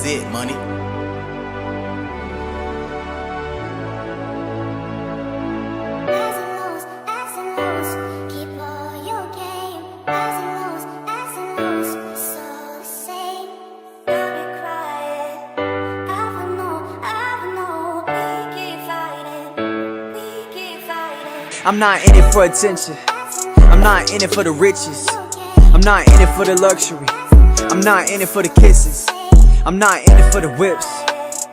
That's it, money. I'm not in it for attention. I'm not in it for the riches. I'm not in it for the luxury. I'm not in it for the kisses. I'm not in it for the whips.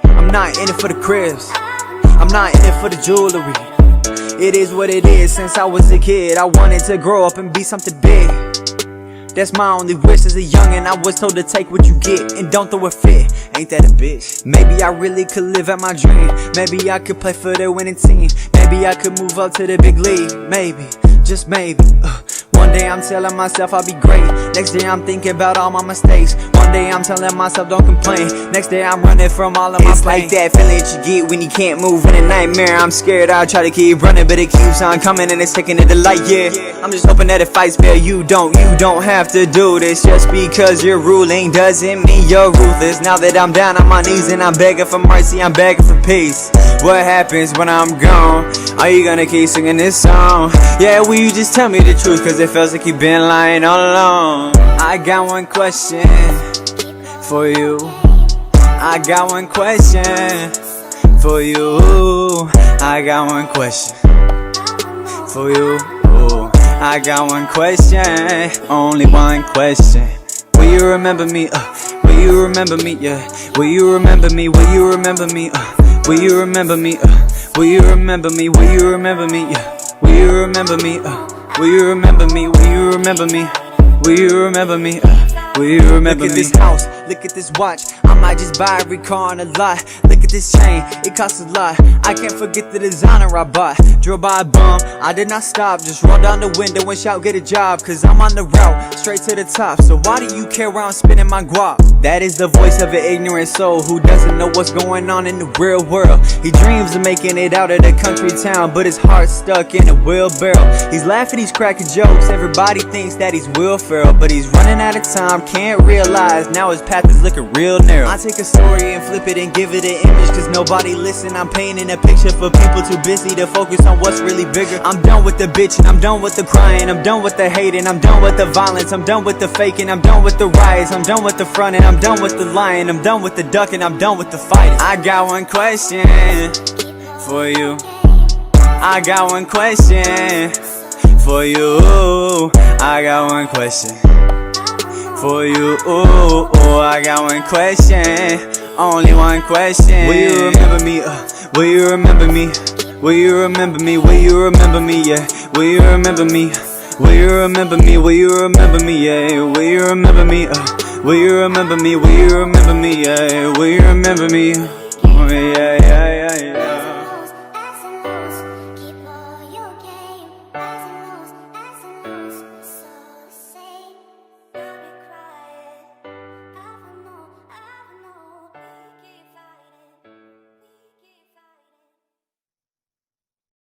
I'm not in it for the cribs. I'm not in it for the jewelry. It is what it is. Since I was a kid, I wanted to grow up and be something big. That's my only wish as a youngin'. I was told to take what you get and don't throw a fit. Ain't that a bitch? Maybe I really could live out my dream. Maybe I could play for the winning team. Maybe I could move up to the big league. Maybe, just maybe. One day I'm telling myself I'll be great. Next day I'm thinking about all my mistakes. One day I'm telling myself don't complain. Next day I'm running from all of my pain. It's like that feeling that you get when you can't move in a nightmare. I'm scared I'll try to keep running, but it keeps on coming and it's taking it to light, yeah. I'm just hoping that it fights fair. You don't have to do this. Just because you're ruling doesn't mean you're ruthless. Now that I'm down on my knees and I'm begging for mercy, I'm begging for peace. What happens when I'm gone? Are you gonna keep singing this song? Yeah, will you just tell me the truth? Cause it feels like you've been lying all along. I got one question for you. I got one question for you. I got one question for you. I got one question, only one question. Will you remember me? Will you remember me? Yeah. Will you remember me? Will you remember me? Will you remember me? Will you remember me? Will you remember me? Yeah. Will you remember me? Will you remember me? Will you remember me? Will you remember me? Will you remember me? Look at this house, look at this watch. I might just buy every car on the lot. Look at this chain, it costs a lot. I can't forget the designer I bought. Drove by a bum, I did not stop. Just roll down the window and shout, get a job. Cause I'm on the route, straight to the top. So why do you care where I'm spending my guap? That is the voice of an ignorant soul who doesn't know what's going on in the real world. He dreams of making it out of the country town, but his heart's stuck in a wheelbarrow. He's laughing, he's cracking jokes. Everybody thinks that he's Will Ferrell, but he's running out of time, can't realize now his path is looking real narrow. I take a story and flip it and give it an image, cause nobody listen. I'm painting a picture for people too busy to focus on what's really bigger. I'm done with the bitching, I'm done with the crying, I'm done with the hating, I'm done with the violence, I'm done with the faking, I'm done with the riots, I'm done with the fronting, I'm done with the lying, I'm done with the ducking, I'm done with the fighting. I got one question for you. I got one question for you. I got one question for you. I got one question, only one question. Will you remember me? Will you remember me? Will you remember me? Will you remember me? Yeah. Will you remember me? Will you remember me? Will you remember me? Yeah. Will you remember me? Will you remember me? Will you remember me? Yeah. Will you remember me? Oh, yeah.